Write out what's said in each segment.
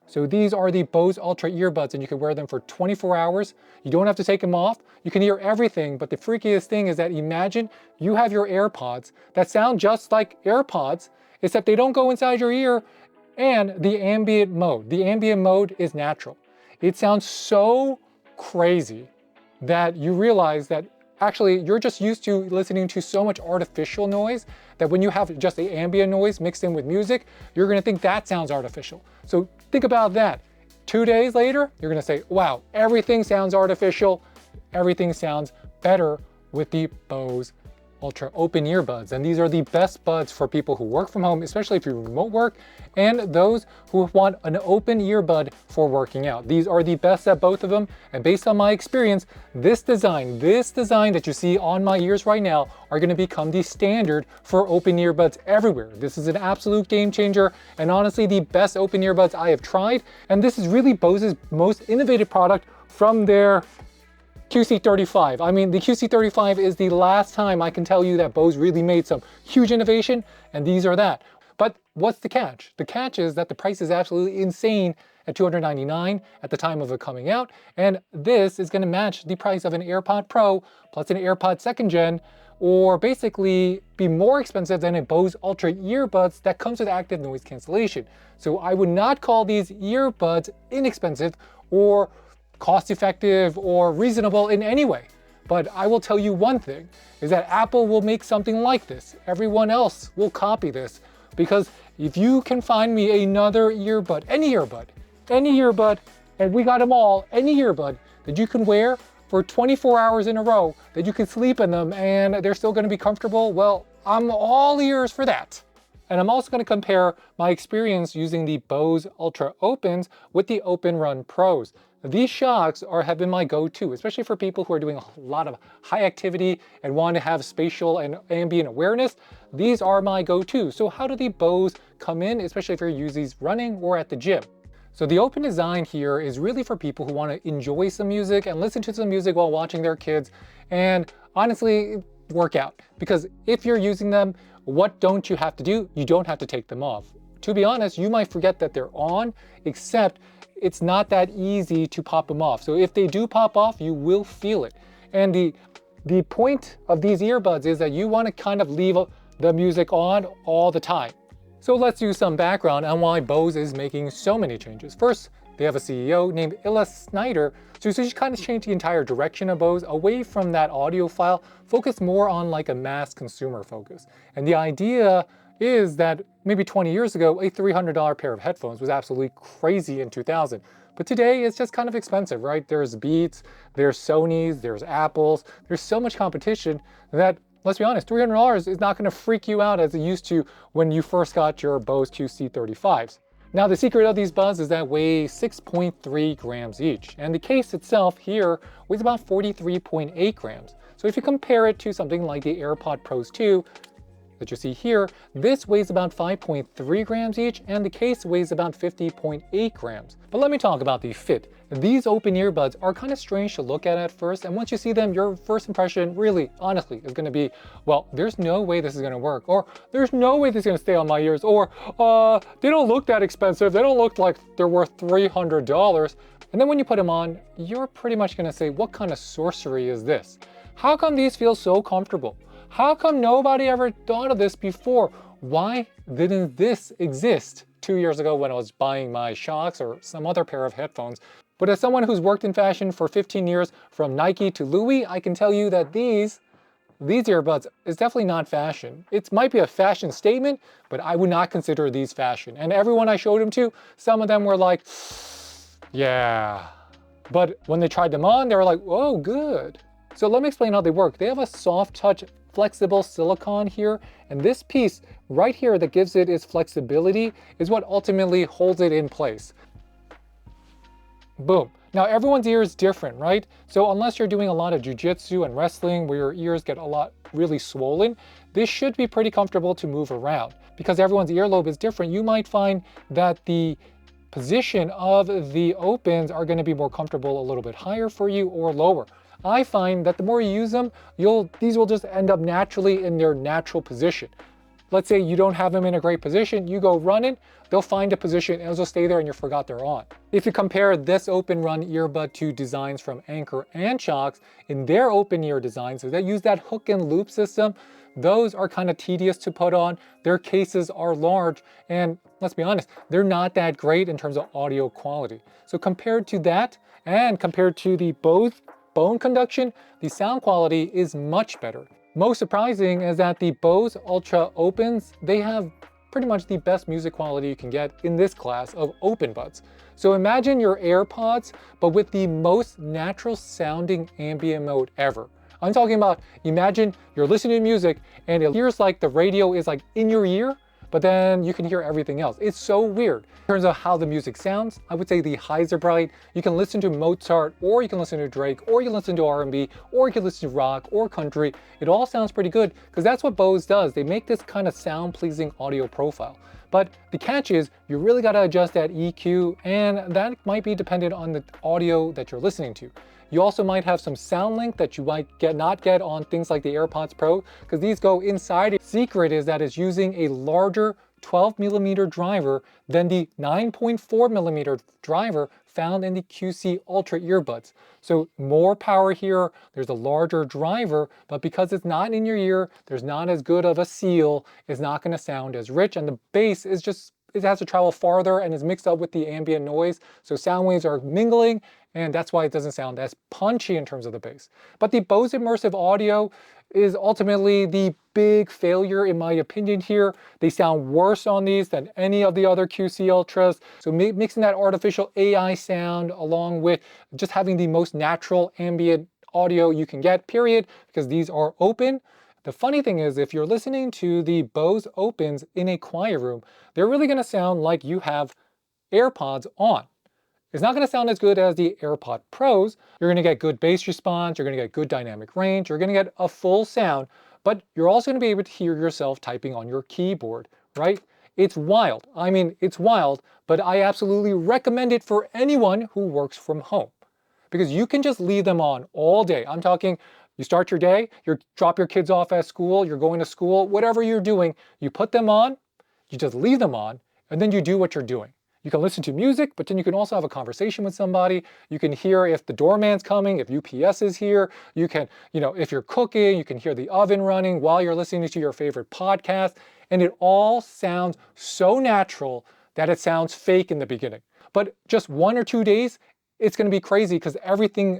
So these are the Bose Ultra earbuds, and you can wear them for 24 hours. You don't have to take them off. You can hear everything, but the freakiest thing is that imagine you have your AirPods that sound just like AirPods, except they don't go inside your ear, and the ambient mode. The ambient mode is natural. It sounds so crazy that you realize that actually you're just used to listening to so much artificial noise that when you have just the ambient noise mixed in with music, you're gonna think that sounds artificial. So think about that. 2 days later, you're gonna say, wow, everything sounds artificial. Everything sounds better with the Bose Ultra Open earbuds. And these are the best buds for people who work from home, especially if you remote work, and those who want an open earbud for working out. These are the best at both of them. And based on my experience, this design that you see on my ears right now are gonna become the standard for open earbuds everywhere. This is an absolute game changer, and honestly, the best open earbuds I have tried. And this is really Bose's most innovative product from their QC35. I mean, the QC35 is the last time I can tell you that Bose really made some huge innovation, and these are that. But what's the catch? The catch is that the price is absolutely insane at $299 at the time of it coming out, and this is gonna match the price of an AirPod Pro plus an AirPod 2nd Gen, or basically be more expensive than a Bose Ultra earbuds that comes with active noise cancellation. So I would not call these earbuds inexpensive or cost-effective or reasonable in any way. But I will tell you one thing, is that Apple will make something like this. Everyone else will copy this, because if you can find me another earbud, any earbud, and we got them all, any earbud that you can wear for 24 hours in a row, that you can sleep in them and they're still gonna be comfortable, well, I'm all ears for that. And I'm also gonna compare my experience using the Bose Ultra Opens with the Openrun Pros. These Shokz have been my go-to, especially for people who are doing a lot of high activity and want to have spatial and ambient awareness. These are my go-to. So how do the Bose come in, especially if you're using these running or at the gym? So the open design here is really for people who want to enjoy some music and listen to some music while watching their kids and honestly work out. Because if you're using them, what don't you have to do? You don't have to take them off. To be honest, you might forget that they're on, except it's not that easy to pop them off. So if they do pop off, you will feel it. And the point of these earbuds is that you want to kind of leave the music on all the time. So let's do some background on why Bose is making so many changes. First, they have a CEO named Illa Snyder, so she kind of changed the entire direction of Bose away from that audiophile, focus more on like a mass consumer focus. And the idea is that maybe 20 years ago, a $300 pair of headphones was absolutely crazy in 2000. But today it's just kind of expensive, right? There's Beats, there's Sonys, there's Apples, there's so much competition that, let's be honest, $300 is not gonna freak you out as it used to when you first got your Bose QC35s. Now the secret of these buds is that weigh 6.3 grams each, and the case itself here weighs about 43.8 grams. So if you compare it to something like the AirPod Pros 2, that you see here, this weighs about 5.3 grams each, and the case weighs about 50.8 grams. But let me talk about the fit. These open earbuds are kind of strange to look at first, and once you see them, your first impression really, honestly, is gonna be, well, there's no way this is gonna work, or there's no way this is gonna stay on my ears, or they don't look that expensive, they don't look like they're worth $300. And then when you put them on, you're pretty much gonna say, what kind of sorcery is this? How come these feel so comfortable? How come nobody ever thought of this before? Why didn't this exist 2 years ago when I was buying my Shokz or some other pair of headphones? But as someone who's worked in fashion for 15 years, from Nike to Louis, I can tell you that these earbuds is definitely not fashion. It might be a fashion statement, but I would not consider these fashion. And everyone I showed them to, some of them were like, yeah. But when they tried them on, they were like, oh, good. So let me explain how they work. They have a soft touch flexible silicone here, and this piece right here that gives it its flexibility is what ultimately holds it in place. Boom. Now everyone's ear is different, right? So unless you're doing a lot of jiu-jitsu and wrestling where your ears get a lot really swollen, this should be pretty comfortable to move around. Because everyone's earlobe is different, you might find that the position of the opens are going to be more comfortable a little bit higher for you or lower. I find that the more you use them, these will just end up naturally in their natural position. let's say you don't have them in a great position, you go run it, they'll find a position and it'll just stay there and you forgot they're on. If you compare this Openrun earbud to designs from Anker and Shokz, in their open ear designs, so they use that hook and loop system, those are kind of tedious to put on. Their cases are large, and let's be honest, they're not that great in terms of audio quality. So compared to that, and compared to the Bose bone conduction, the sound quality is much better. Most surprising is that the Bose Ultra Opens, they have pretty much the best music quality you can get in this class of open buds. So imagine your AirPods, but with the most natural sounding ambient mode ever. I'm talking about, imagine you're listening to music and it hears like the radio is like in your ear, but then you can hear everything else. It's so weird. In terms of how the music sounds, I would say the highs are bright. You can listen to Mozart, or you can listen to Drake, or you can listen to R&B, or you can listen to rock or country. It all sounds pretty good because that's what Bose does. They make this kind of sound-pleasing audio profile. But the catch is you really got to adjust that EQ, and that might be dependent on the audio that you're listening to. You also might have some sound link that you might not get on things like the AirPods Pro, because these go inside. The secret is that it's using a larger 12mm driver than the 9.4mm driver found in the QC Ultra earbuds. So more power here, there's a larger driver, but because it's not in your ear, there's not as good of a seal, it's not going to sound as rich, and the bass is just, it has to travel farther and is mixed up with the ambient noise. So sound waves are mingling, and that's why it doesn't sound as punchy in terms of the bass. But the Bose Immersive Audio is ultimately the big failure in my opinion here. They sound worse on these than any of the other QC Ultras. So mixing that artificial AI sound along with just having the most natural ambient audio you can get, period, because these are open. The funny thing is, if you're listening to the Bose Opens in a quiet room, they're really going to sound like you have AirPods on. It's not going to sound as good as the AirPod Pros. You're going to get good bass response, you're going to get good dynamic range, you're going to get a full sound, but you're also going to be able to hear yourself typing on your keyboard, right? It's wild. I mean, it's wild, but I absolutely recommend it for anyone who works from home, because you can just leave them on all day. I'm talking, you start your day, you drop your kids off at school, you're going to school, whatever you're doing, you put them on, you just leave them on, and then you do what you're doing. You can listen to music, but then you can also have a conversation with somebody. You can hear if the doorman's coming, if UPS is here. You can, if you're cooking, you can hear the oven running while you're listening to your favorite podcast. And it all sounds so natural that it sounds fake in the beginning. But just 1 or 2 days, it's going to be crazy, because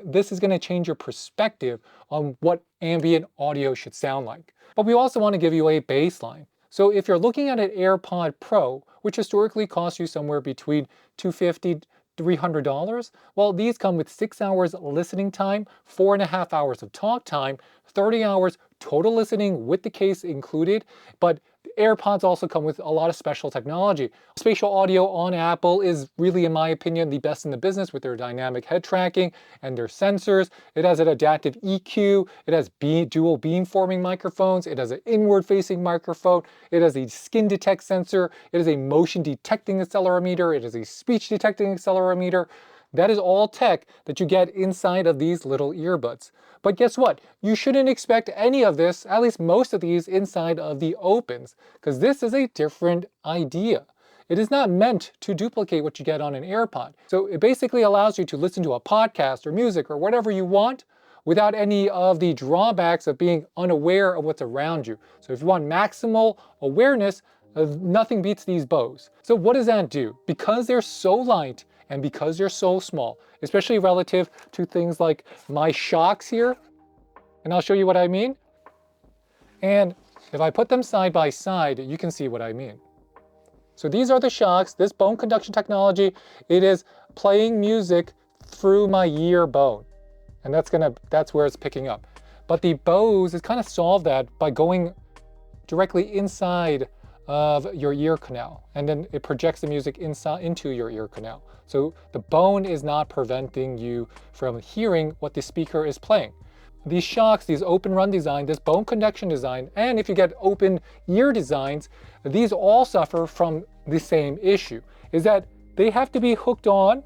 this is going to change your perspective on what ambient audio should sound like. But we also want to give you a baseline. So if you're looking at an AirPod Pro, which historically costs you somewhere between $250 to $300, well, these come with 6 hours listening time, 4.5 hours of talk time, 30 hours total listening with the case included. But AirPods also come with a lot of special technology. Spatial audio on Apple is really, in my opinion, the best in the business with their dynamic head tracking and their sensors. It has an adaptive EQ. It has dual beamforming microphones. It has an inward-facing microphone. It has a skin detect sensor. It has a motion detecting accelerometer. It has a speech detecting accelerometer. That is all tech that you get inside of these little earbuds. But guess what? You shouldn't expect any of this, at least most of these, inside of the Opens, because this is a different idea. It is not meant to duplicate what you get on an AirPod. So it basically allows you to listen to a podcast or music or whatever you want without any of the drawbacks of being unaware of what's around you. So if you want maximal awareness, nothing beats these Bose. So what does that do? Because they're so light, and because they're so small, especially relative to things like my Shokz here, and I'll show you what I mean. And if I put them side by side, you can see what I mean. So these are the Shokz, this bone conduction technology. It is playing music through my ear bone. And that's where it's picking up. But the Bose has kind of solved that by going directly inside of your ear canal, and then it projects the music into your ear canal. So the bone is not preventing you from hearing what the speaker is playing. These Shokz, these Openrun design, this bone conduction design, and if you get open ear designs, these all suffer from the same issue, is that they have to be hooked on,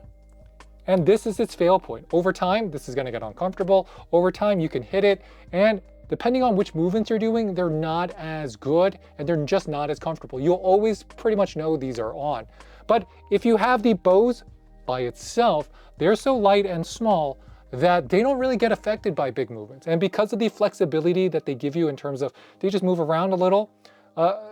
and this is its fail point. Over time, this is going to get uncomfortable. Over time, you can hit it, and depending on which movements you're doing, they're not as good and they're just not as comfortable. You'll always pretty much know these are on. But if you have the Bose by itself, they're so light and small that they don't really get affected by big movements. And because of the flexibility that they give you in terms of they just move around a little,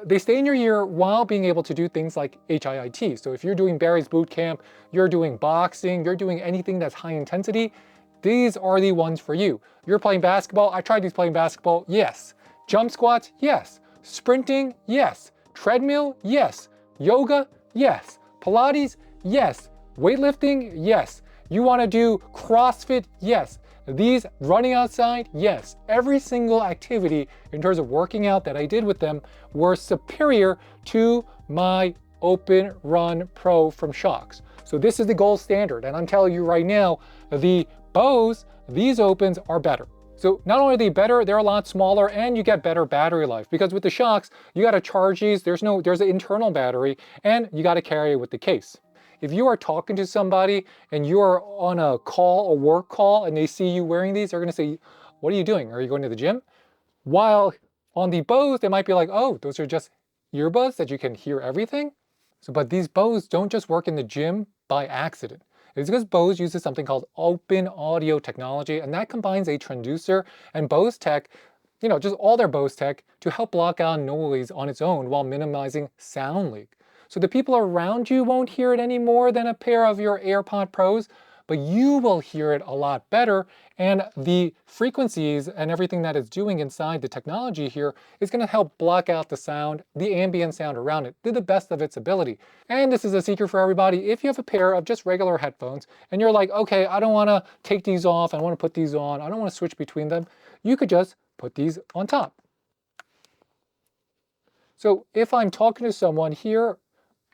they stay in your ear while being able to do things like HIIT. So if you're doing Barry's boot camp, you're doing boxing, you're doing anything that's high intensity, these are the ones for you. You're playing basketball. I tried these playing basketball. Yes. Jump squats. Yes. Sprinting. Yes. Treadmill. Yes. Yoga. Yes. Pilates. Yes. Weightlifting. Yes. You want to do CrossFit? Yes. These running outside? Yes. Every single activity in terms of working out that I did with them were superior to my Openrun Pro from Shokz. So this is the gold standard. And I'm telling you right now, the Bose, these Opens are better. So not only are they better, they're a lot smaller and you get better battery life because with the Shokz, you got to charge these. There's an internal battery and you got to carry it with the case. If you are talking to somebody and you are on a call, a work call, and they see you wearing these, they're gonna say, what are you doing? Are you going to the gym? While on the Bose, they might be like, oh, those are just earbuds that you can hear everything. So, but these Bose don't just work in the gym by accident. It's because Bose uses something called OpenAudio technology, and that combines a transducer and Bose tech, just all their Bose tech to help block out noise on its own while minimizing sound leak. So the people around you won't hear it any more than a pair of your AirPod Pros, but you will hear it a lot better. And the frequencies and everything that it's doing inside the technology here is going to help block out the sound, the ambient sound around it, to the best of its ability. And this is a secret for everybody. If you have a pair of just regular headphones and you're like, okay, I don't want to take these off, I want to put these on, I don't want to switch between them, you could just put these on top. So if I'm talking to someone here,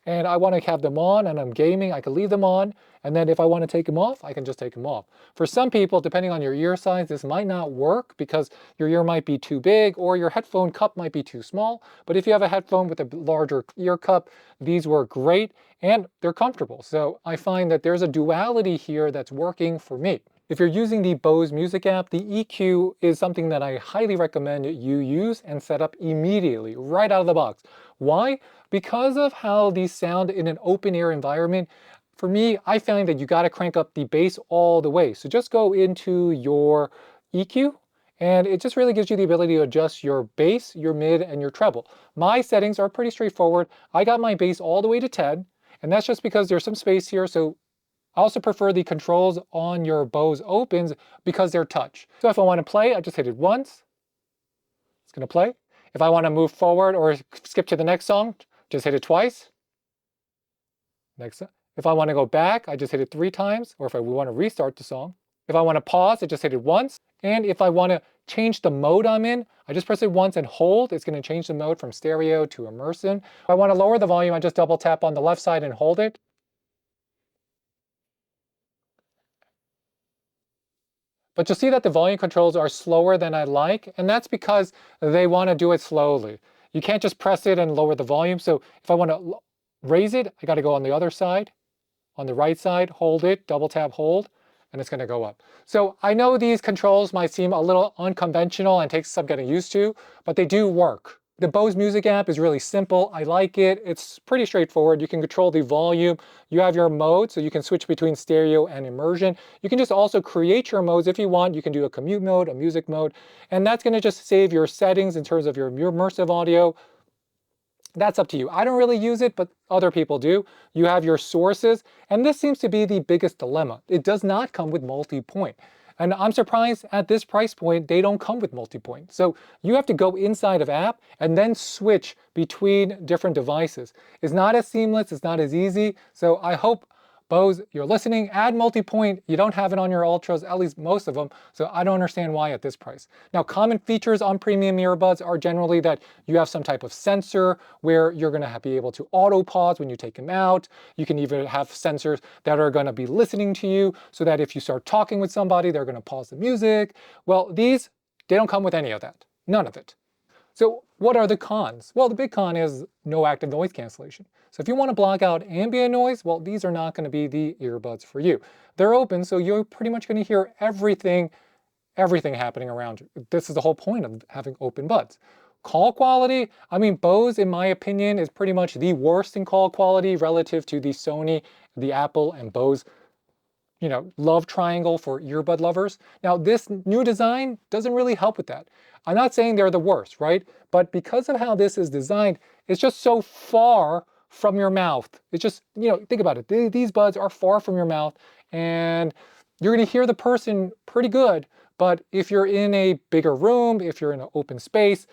and I want to have them on and I'm gaming, I can leave them on. And then if I want to take them off, I can just take them off. For some people, depending on your ear size, this might not work because your ear might be too big or your headphone cup might be too small. But if you have a headphone with a larger ear cup, these work great and they're comfortable. So I find that there's a duality here that's working for me. If you're using the Bose Music App, the EQ is something that I highly recommend you use and set up immediately, right out of the box. Why? Because of how these sound in an open air environment. For me, I find that you got to crank up the bass all the way. So just go into your EQ and it just really gives you the ability to adjust your bass, your mid, and your treble. My settings are pretty straightforward. I got my bass all the way to 10, and that's just because there's some space here. So I also prefer the controls on your Bose Opens because they're touch. So if I want to play, I just hit it once. It's going to play. If I want to move forward or skip to the next song, just hit it twice. Next. If I want to go back, I just hit it 3 times. Or if we want to restart the song. If I want to pause, I just hit it once. And if I want to change the mode I'm in, I just press it once and hold. It's going to change the mode from stereo to immersion. If I want to lower the volume, I just double tap on the left side and hold it. But you'll see that the volume controls are slower than I like, and that's because they want to do it slowly. You can't just press it and lower the volume. So if I want to raise it, I got to go on the other side, on the right side, hold it, double tap, hold, and it's going to go up. So I know these controls might seem a little unconventional and take some getting used to, but they do work. The Bose Music App is really simple. I like it. It's pretty straightforward. You can control the volume. You have your mode, so you can switch between stereo and immersion. You can just also create your modes if you want. You can do a commute mode, a music mode, and that's going to just save your settings in terms of your immersive audio. That's up to you. I don't really use it, but other people do. You have your sources, and this seems to be the biggest dilemma. It does not come with multi-point. And I'm surprised at this price point, they don't come with multi-point. So you have to go inside of app and then switch between different devices. It's not as seamless, it's not as easy. So I hope Bose, you're listening, add multi-point. You don't have it on your Ultras, at least most of them, so I don't understand why at this price. Now, common features on premium earbuds are generally that you have some type of sensor where you're gonna be able to auto pause when you take them out. You can even have sensors that are gonna be listening to you so that if you start talking with somebody, they're gonna pause the music. Well, these, they don't come with any of that, none of it. So what are the cons? Well, the big con is no active noise cancellation. So if you want to block out ambient noise, well, these are not going to be the earbuds for you. They're open, so you're pretty much going to hear everything everything happening around you. This is the whole point of having open buds. Call quality, I mean, Bose, in my opinion, is pretty much the worst in call quality relative to the Sony, the Apple, and Bose, love triangle for earbud lovers. Now, this new design doesn't really help with that. I'm not saying they're the worst, right? But because of how this is designed, it's just so far from your mouth. It's just, think about it. These buds are far from your mouth, and you're going to hear the person pretty good. But if you're in a bigger room, if you're in an open space,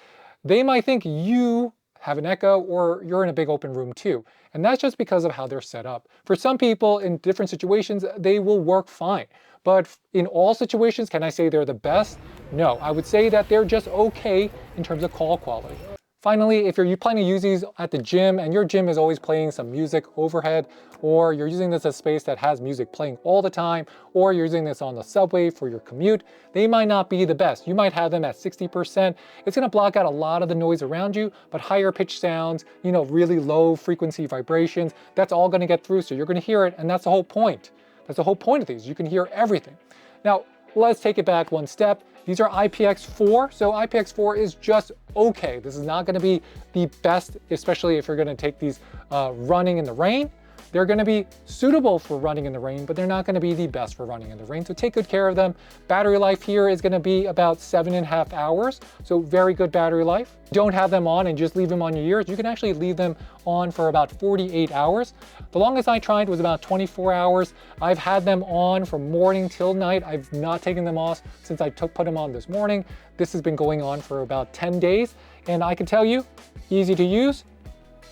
they might think you have an echo or you're in a big open room too. And that's just because of how they're set up. For some people in different situations, they will work fine. But in all situations, can I say they're the best? No, I would say that they're just okay in terms of call quality. Finally, if you're planning to use these at the gym and your gym is always playing some music overhead, or you're using this as a space that has music playing all the time, or you're using this on the subway for your commute, they might not be the best. You might have them at 60%. It's gonna block out a lot of the noise around you, but higher pitch sounds, really low frequency vibrations, that's all gonna get through, so you're gonna hear it, and that's the whole point. That's the whole point of these. You can hear everything. Now, let's take it back one step. These are IPX4, so IPX4 is just okay. This is not gonna be the best, especially if you're gonna take these running in the rain. They're gonna be suitable for running in the rain, but they're not gonna be the best for running in the rain, so take good care of them. Battery life here is gonna be about 7.5 hours, so very good battery life. Don't have them on and just leave them on your ears. You can actually leave them on for about 48 hours. The longest I tried was about 24 hours. I've had them on from morning till night. I've not taken them off since I put them on this morning. This has been going on for about 10 days, and I can tell you, easy to use.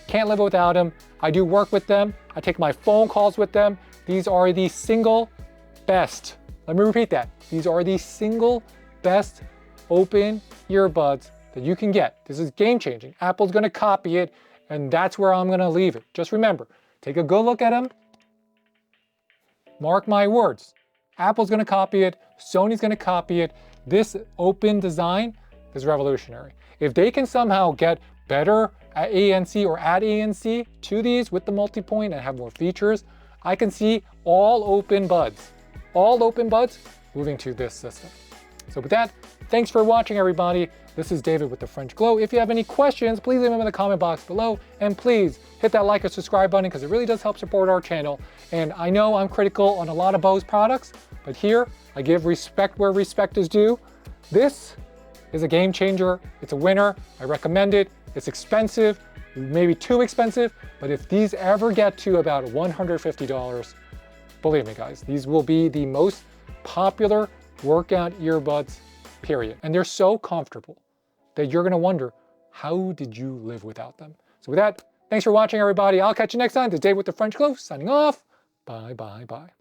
Can't live without them. I do work with them. I take my phone calls with them. These are the single best. Let me repeat that. These are the single best open earbuds that you can get. This is game changing. Apple's gonna copy it, and that's where I'm gonna leave it. Just remember, take a good look at them. Mark my words. Apple's gonna copy it. Sony's gonna copy it. This open design is revolutionary. If they can somehow get better at ANC or add ANC to these with the multi-point and have more features, I can see all open buds moving to this system. So with that, thanks for watching, everybody. This is David with the French Glow. If you have any questions, please leave them in the comment box below, and please hit that like or subscribe button because it really does help support our channel. And I know I'm critical on a lot of Bose products, but here I give respect where respect is due. This is a game changer. It's a winner. I recommend it. It's expensive, maybe too expensive, but if these ever get to about $150, believe me guys, these will be the most popular workout earbuds, period. And they're so comfortable that you're gonna wonder, how did you live without them? So with that, thanks for watching, everybody. I'll catch you next time. This is Dave with the French Glow, signing off. Bye, bye, bye.